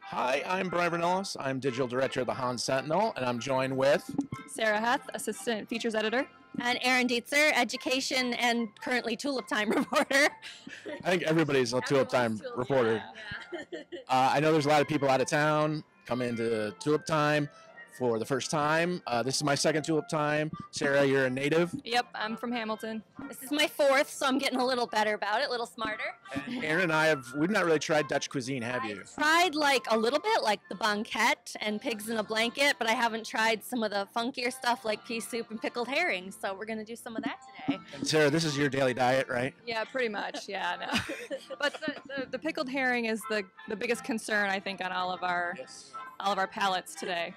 Hi, I'm Brian Brunellis. I'm Digital Director of the Han Sentinel, and I'm joined with... Sarah Heth, Assistant Features Editor. And Erin Dietzer, Education and currently Tulip Time reporter. I think everybody's a Tulip Time reporter. Yeah. I know there's a lot of people out of town coming into Tulip Time for the first time. This is my second Tulip Time. Sarah, you're a native. Yep, I'm from Hamilton. This is my fourth, so I'm getting a little better about it, a little smarter. And Erin and we've not really tried Dutch cuisine, have you? Tried like a little bit, like the banquette and pigs in a blanket, but I haven't tried some of the funkier stuff like pea soup and pickled herring, so we're going to do some of that today. And Sarah, this is your daily diet, right? Yeah, pretty much. Yeah, no. But the pickled herring is the biggest concern, I think, on all of our palates today.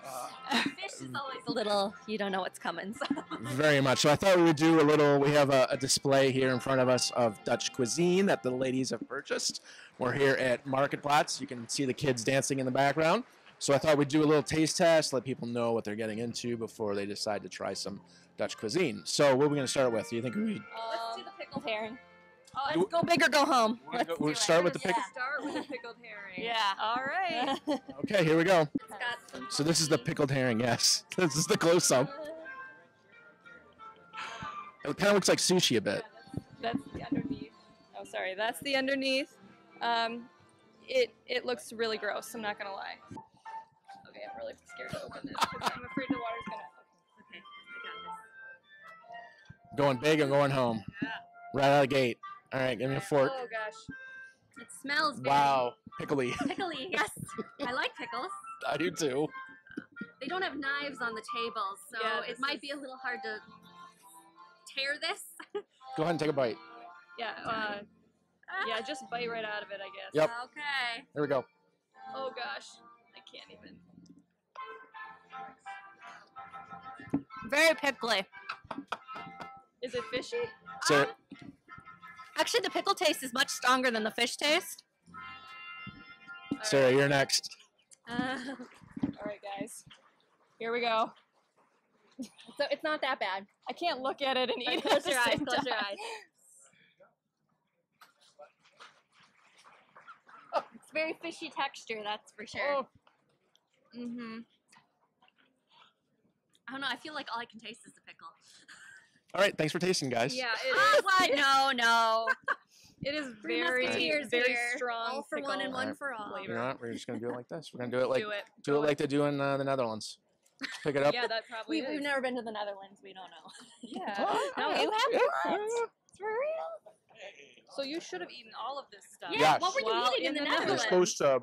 Fish is always a little, you don't know what's coming. So. Very much. So I thought we would do a little, we have a display here in front of us of Dutch cuisine that the ladies have purchased. We're here at Marketplaats. You can see the kids dancing in the background. So I thought we'd do a little taste test, let people know what they're getting into before they decide to try some Dutch cuisine. So what are we going to start with? Do you think we... Let's do the pickled herring. Let's go big or go home. We'll start with the pickle. Start with the pickled herring. Yeah. All right. Okay, here we go. It's got some So this is the pickled herring, yes. This is the close-up. It kind of looks like sushi a bit. That's the underneath. Oh, sorry. That's the underneath. It looks really gross. I'm not gonna lie. Okay, I'm really scared to open this because I'm afraid the water's gonna. Okay, I got this. Going big and going home. Right out of the gate. All right, give me a fork. Oh gosh. It smells very Wow, pickly. pickly, yes. I like pickles. I do too. They don't have knives on the tables, so Yeah, it this might is- be a little hard to tear this. Go ahead and take a bite. Yeah. Yeah. Just bite right out of it, I guess. Yep. Okay. Here we go. Oh gosh. I can't even. Very pickly. Is it fishy? So, Actually, the pickle taste is much stronger than the fish taste. Sarah, you're next. All right, guys. Here we go. So it's not that bad. I can't look at it and eat it. Close at the your eyes, same close your time. eyes. It's very fishy texture, that's for sure. Oh. Mm-hmm. I don't know, I feel like all I can taste is the pickle. All right, thanks for tasting, guys. Yeah, What? No. it is Three very, Musketeers very here. strong. All for one pickle and one Alright. for all. flavor. You know what? We're just going to do it like this. We're going to do it like Do it. like they do in the Netherlands. Pick it up. Yeah, that probably is. We've never been to the Netherlands, we don't know. Yeah. No, you have what? It's for real? So you should have eaten all of this stuff. Yeah, Yes. what were you While eating in the You're Netherlands? supposed to,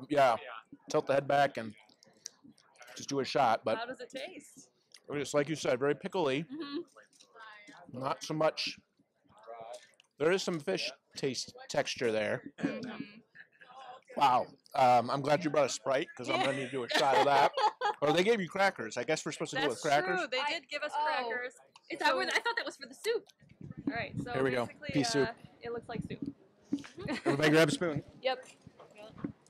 tilt the head back and just do a shot. But How does it taste? just like you said, very pickly. Mm-hmm. Not so much. There is some fish taste texture there. Mm-hmm. Wow. I'm glad you brought a Sprite because I'm going to need to do a shot of that. Or they gave you crackers. I guess we're supposed to do it with That's crackers. true. They did give us Oh. crackers. Is that where I thought that was for the soup. All right. So Here we go. basically, Pea soup. It looks like soup. Everybody grab a spoon. Yep.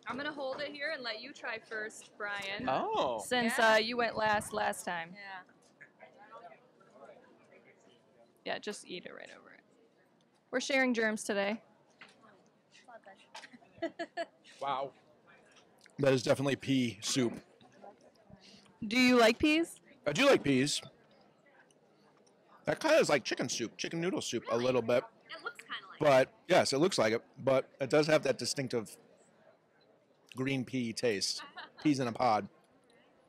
I'm gonna hold it here and let you try first, Brian. Oh. Since Yeah. you went last time. Yeah. Yeah, just eat it right over it. We're sharing germs today. Wow. That is definitely pea soup. Do you like peas? I do like peas. That kind of is like chicken soup, chicken noodle soup a little bit. It looks kind of like But yes, it looks like it. But it does have that distinctive green pea taste. Peas in a pod.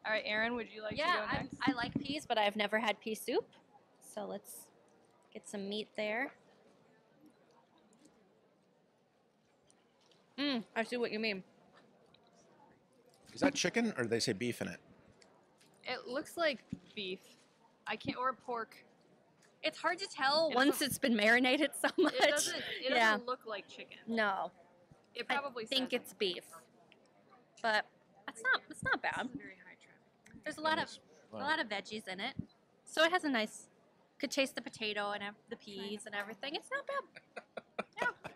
All right, Erin, would you like to Yeah, go next? I like peas, but I've never had pea soup. So let's get some meat there. I see what you mean. Is that chicken or do they say beef in it? It looks like beef. I can't, or pork. It's hard to tell It once doesn't- it's been marinated so much. It doesn't. It Yeah. doesn't look like chicken. No, It I probably think says it's beef, but it's not bad. very high traffic. There's a lot of veggies in it, so it has a nice. Could taste the potato and the peas and everything. It's not bad.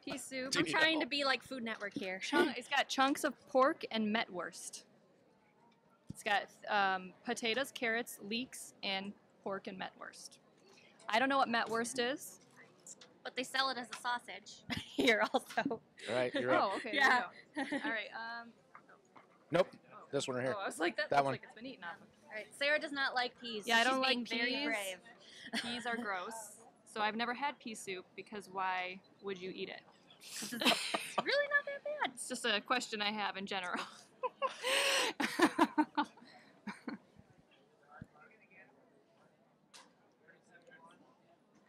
Pea soup. Do I'm you trying know? to be like Food Network here. It's got chunks of pork and metwurst. It's got potatoes, carrots, leeks, and pork and metwurst. I don't know what metwurst is. But they sell it as a sausage here also. All right, you're up. Oh, okay. Yeah. There you go. All right. Nope. Oh, This one right here. Oh, I was like, that That looks one. like it's been eaten off. All right, Sarah does not like peas. Yeah, I so don't she's like being very peas. brave. Peas are gross. So I've never had pea soup because why would you eat it? It's really not that bad. It's just a question I have in general.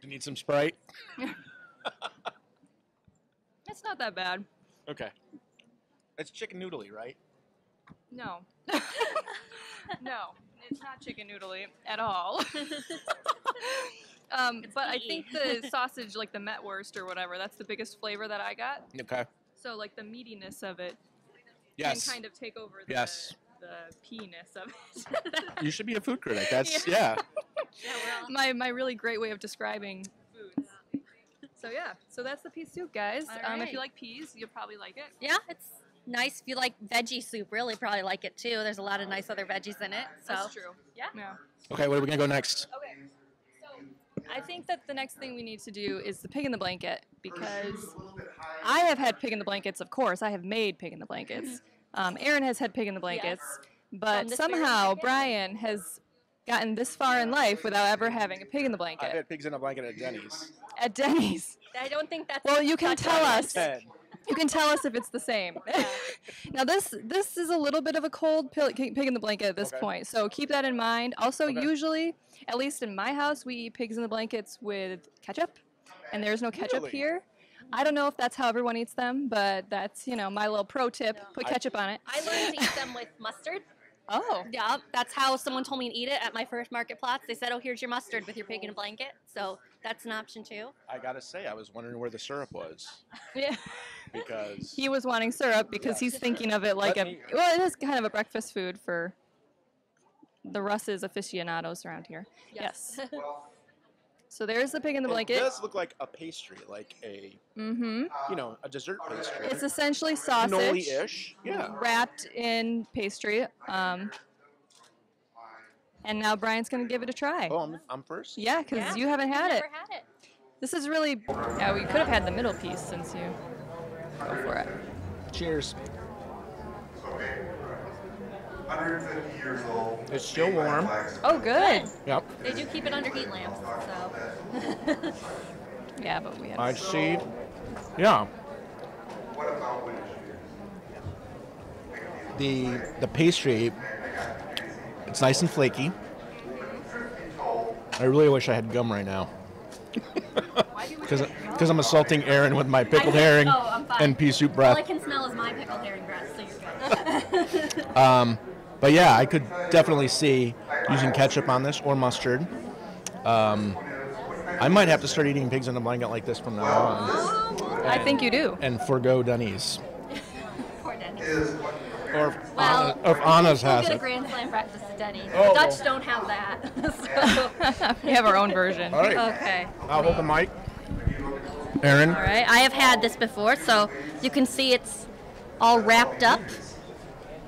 You need some Sprite? It's not that bad. Okay. It's chicken noodly, right? No. No, it's not chicken noodly at all. But I think the sausage, like the Metwurst or whatever, that's the biggest flavor that I got. Okay. So like the meatiness of it Yes. can kind of take over the, Yes. the pea-ness of it. You should be a food critic. That's yeah. Yeah, we're all- my really great way of describing foods. So yeah, so that's the pea soup, guys. All If right. you like peas, you'll probably like it. yeah, it's nice. If you like veggie soup, really probably like it too. There's a lot of nice other veggies in it. So That's true. yeah. Yeah. Okay, where are we gonna go next? Okay. So I think that the next thing we need to do is the pig in the blanket because I have had pig in the blankets, of course. I have made pig in the blankets. Aaron has had pig in the blankets, but this very somehow market? Brian has gotten this far in life without ever having a pig in the I've blanket had pigs in a blanket at Denny's. at Denny's. I don't think that's. Well, you can that's tell honest. us. Ted. You can tell us if it's the same. Now this is a little bit of a cold pig in the blanket at this Okay. point, so keep that in mind. Also, Okay. usually, at least in my house, we eat pigs in the blankets with ketchup, and there's no ketchup Really? here. I don't know if that's how everyone eats them, but that's my little pro tip: put ketchup on it. I learned to eat them with mustard. Oh, Yeah, that's how someone told me to eat it at my first market plots. They said, "Oh, here's your mustard with your pig in a blanket." So that's an option too. I gotta say, I was wondering where the syrup was yeah. because He was wanting syrup because he's thinking of it like Let me- well, it is kind of a breakfast food for the Russ's aficionados around here. Yes. So there's the pig in the it blanket. does look like a pastry, like a Mm-hmm. a dessert pastry. It's essentially sausage cannoli-ish. Yeah. wrapped in pastry. And now Brian's gonna give it a try. Oh, I'm first. Yeah, because Yeah, you haven't had it. Never had it. This is really. Yeah, we could have had the middle piece since you. Go for it. Cheers. 150 years old. It's still warm. Oh, good. Yep. They do keep it under heat lamps, so. Yeah, but we had. I'd see. Yeah. What about when The pastry, it's nice and flaky. I really wish I had gum right now. Because I'm assaulting Aaron with my pickled herring Oh, I'm fine. and pea soup All I breath. can smell is my pickled herring breath, so you're good. But yeah, I could definitely see using ketchup on this or mustard. I might have to start eating pigs in a blanket like this from now on. I think you do. And forego Denny's. Poor Denny. Or Well, if Anna's We'll has get a it. Grand Slam breakfast at Denny. Oh. The Dutch don't have that. so. We have our own version. All right. Okay. I'll hold the mic. Aaron. All right. I have had this before, so you can see it's all wrapped up.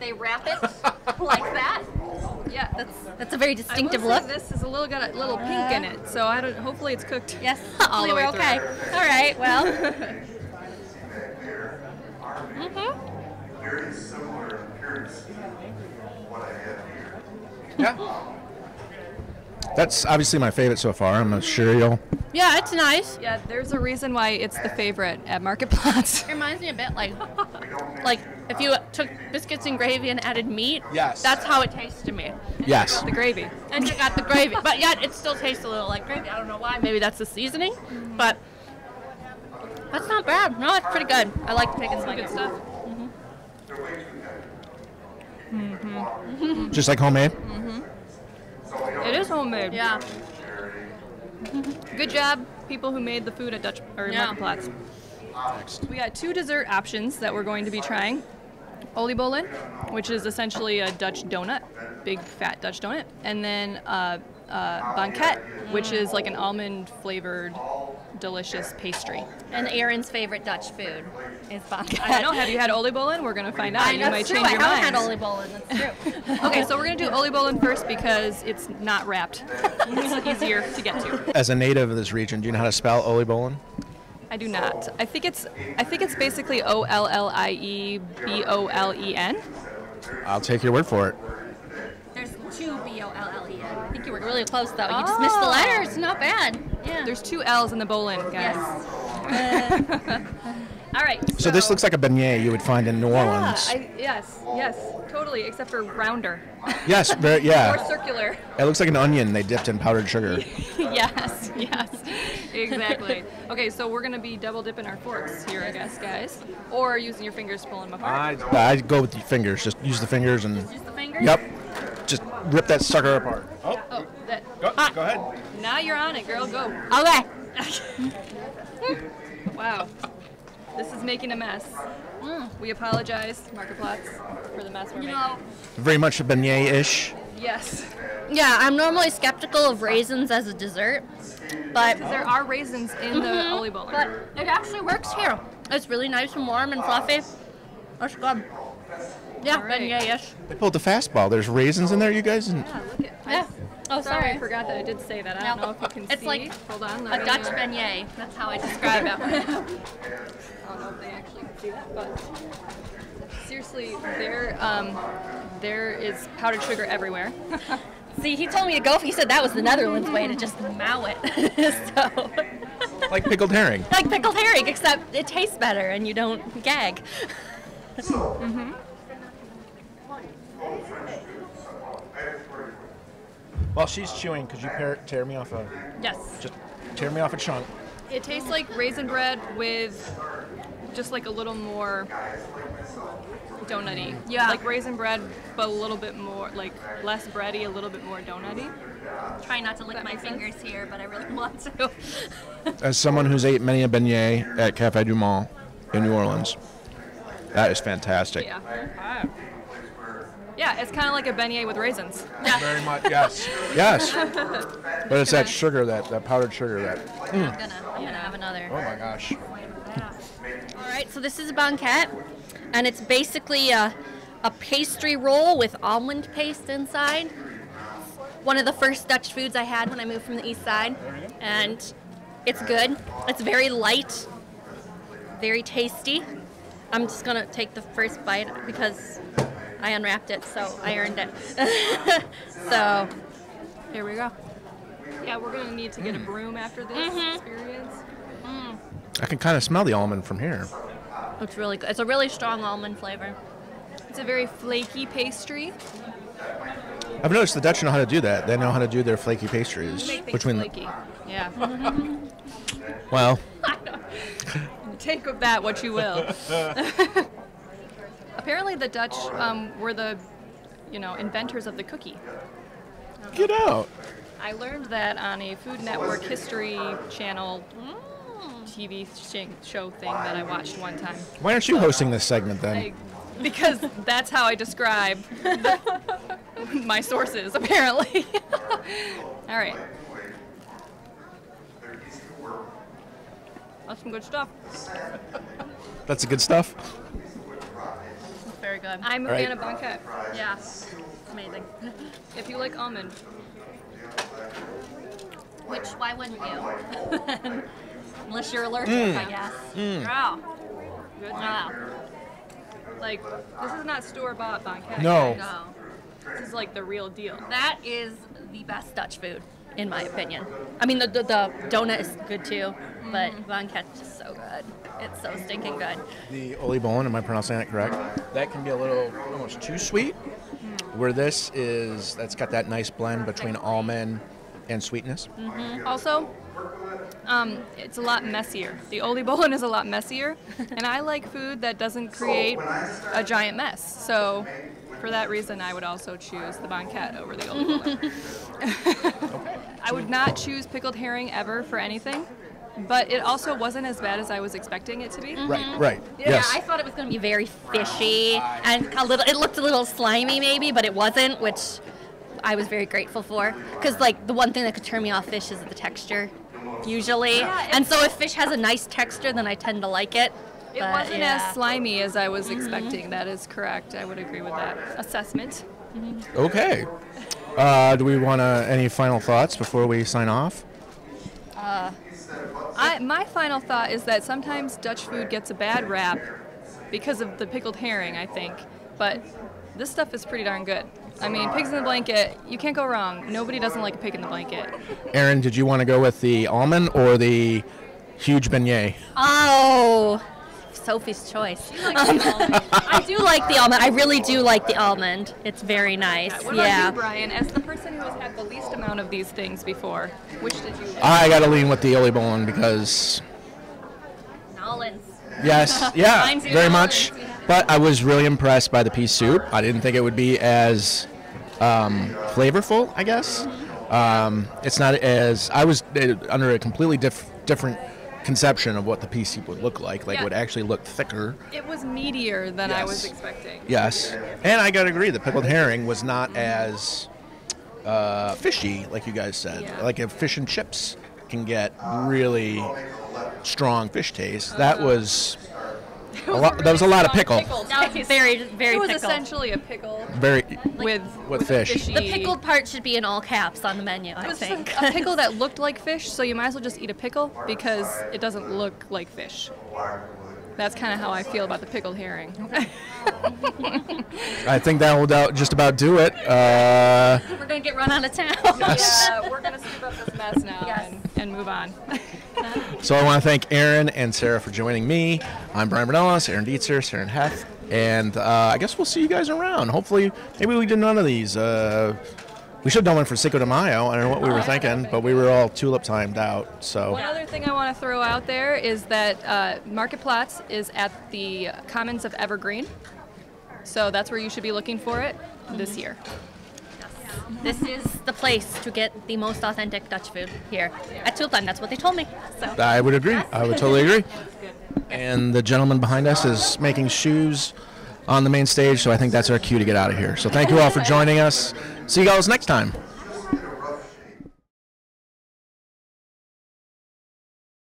They wrap it like that. Yeah, That's a very distinctive look. This is got a little pink in it, so I don't. Hopefully, it's cooked. Yes. All Hopefully the way we're okay. through. All right. Well. very similar appearance to what I have here? Yeah. That's obviously my favorite so far. I'm sure you'll. Yeah, it's nice. Yeah, there's a reason why it's the favorite at Market Plots. It reminds me a bit like if you took biscuits and gravy and added meat. Yes. That's how it tastes to me. Yes. The gravy. And you got the gravy, but yet it still tastes a little like gravy. I don't know why. Maybe that's the seasoning, but that's not bad. No, it's pretty good. I like the pig and Good blanket stuff. Just like homemade. It is homemade. Yeah. Good job, people who made the food at Dutch or Yeah. Market Plots. We got two dessert options that we're going to be trying. Oliebollen, which is essentially a Dutch donut, big fat Dutch donut, and then banquet, which is like an almond flavored, delicious pastry. And Aaron's favorite Dutch food is banquet. I don't know. Have you had oliebollen? We're gonna find out. You might change your I haven't mind. had oliebollen. That's true. Okay, so we're gonna do oliebollen first because it's not wrapped. It's easier to get to. As a native of this region, do you know how to spell Oliebollen? I do not. I think it's basically OLLIEBOLEN. I'll take your word for it. There's 2 B-O-L-L-E-N. I think you were really close, though. You just missed the letters. Not bad. Yeah. There's 2 L's in the Bolin, guys. Yes. All right. So this looks like a beignet you would find in New Orleans. Yes, totally, except for rounder. Yes, Or yeah. circular. It looks like an onion they dipped in powdered sugar. yes, exactly. Okay, so we're gonna be double dipping our forks here, I guess, guys, or using your fingers pulling them apart. I'd go with the fingers. Just use the fingers and. Use the fingers? Yep. Just rip that sucker apart. Oh, that. Go ahead. Now you're on it, girl. Go. Okay. Wow. This is making a mess. We apologize, Marketplatz, for the mess we're making. Very much a beignet-ish. Yes. Yeah, I'm normally skeptical of raisins as a dessert, but There are raisins in the Oli Bolin. but it actually works here. It's really nice and warm and fluffy. That's good. Yeah, All right. beignet-ish. They pulled the fastball. There's raisins in there, you guys? And Yeah, look at. Yeah. Oh, Sorry, I sorry. forgot that I did say that. I don't know if you can It's see. like Hold on. A Dutch beignet. That's how I describe it. I don't know if they actually can see that, but seriously, there is powdered sugar everywhere. See, he told me to go. He said that was the Netherlands way to just mow it. So, like pickled herring. like pickled herring, except it tastes better and you don't gag. While she's chewing, could you tear me off Yes. just tear me off a chunk? It tastes like raisin bread with just like a little more donutty. Yeah. Like raisin bread, but a little bit more, like less bready, a little bit more donutty. Try not to lick That my makes sense. fingers here, but I really want to. As someone who's ate many a beignet at Café du Mont in New Orleans, that is fantastic. Yeah. Yeah, it's kind of like a beignet with raisins. Very much, yes. Yes. But it's that sugar, that powdered sugar, that. I'm gonna have another. Oh my gosh. All right, so this is a banquette, and it's basically a pastry roll with almond paste inside. One of the first Dutch foods I had when I moved from the east side, and it's good. It's very light, very tasty. I'm just gonna take the first bite because I unwrapped it, so I earned it. So here we go. Yeah, we're gonna need to get a broom after this experience. I can kind of smell the almond from here. It's really good. It's a really strong almond flavor. It's a very flaky pastry. I've noticed the Dutch know how to do that. They know how to do their flaky pastries. Make things Between flaky. Yeah. well, Take of that what you will. Apparently, the Dutch were the, inventors of the cookie. get out. I learned that on a Food Network History Channel TV show thing that I watched one time. Why aren't you hosting this segment then? Because that's how I describe my sources, apparently. All right. That's some good stuff. That's the good stuff. It's very good. I'm a All right. fan of banquette. Yeah, amazing. If you like almond, Which, why wouldn't you? Unless you're allergic, I guess. Wow. good. Wow. Like, this is not store-bought banquette. No. guys. This is like the real deal. That is the best Dutch food, in my opinion. I mean, the donut is good too, but banquette is so good. It's so stinking good. The Oli Bolin, am I pronouncing that correct? That can be a little almost too sweet. Where this is, that's got that nice blend between almond and sweetness. Also, it's a lot messier. The Oli Bolin is a lot messier, and I like food that doesn't create a giant mess. So, for that reason, I would also choose the banquette over the Oli Bolin. I would not choose pickled herring ever for anything, but it also wasn't as bad as I was expecting it to be. Right. Yeah, Yes. I thought it was going to be very fishy and a little. It looked a little slimy, maybe, but it wasn't, which I was very grateful for. Because like the one thing that could turn me off fish is the texture, usually. And so if fish has a nice texture, then I tend to like it. It But, wasn't yeah. as slimy as I was expecting. That is correct. I would agree with that assessment. Okay. Do we want any final thoughts before we sign off? My final thought is that sometimes Dutch food gets a bad rap because of the pickled herring, I think. but this stuff is pretty darn good. I mean, pigs in the blanket, you can't go wrong. Nobody doesn't like a pig in the blanket. Aaron, did you want to go with the almond or the huge beignet? Oh, Sophie's choice. I do like the almond. I really do like the almond. It's very nice. What about you, Brian? As the person who has had the least amount of these things before, which did you like? I got to lean with the Ole Bolin because... Nolans. Yes, yeah, Mine's your very Nolans, much. But I was really impressed by the pea soup. I didn't think it would be as flavorful, I guess. It's not as... I was under a completely different conception of what the pea soup would look like. Like, it would actually look thicker. It was meatier than I was Yes. expecting. Yes. And I got to agree, the pickled herring was not as fishy, like you guys said. Yeah. Like, if fish and chips can get really strong fish taste, that was... that was a lot of pickle. That was very, very It was pickled. essentially a pickle Very with fish. fishy. The pickled part should be in all caps on the menu, I It was think. just a pickle that looked like fish, so you might as well just eat a pickle because it doesn't look like fish. That's kind of how I feel about the pickled herring. I think that will just about do it. We're going to get run out of town. Yeah, we're going to scoop up this mess now Yes. and move on. So I want to thank Aaron and Sarah for joining me. I'm Brian Bernellis, Aaron Dietzer, Sarah Heth, and I guess we'll see you guys around. Hopefully, maybe we did none of these. We should have done one for Cinco de Mayo. I don't know what we were thinking, but we were all tulip timed out. So One other thing I want to throw out there is that Marketplatz is at the Commons of Evergreen. So that's where you should be looking for it this year. This is the place to get the most authentic Dutch food here at Tuliptime. That's what they told me. So I would agree. I would totally agree. And the gentleman behind us is making shoes on the main stage, so I think that's our cue to get out of here. So thank you all for joining us. See you guys next time.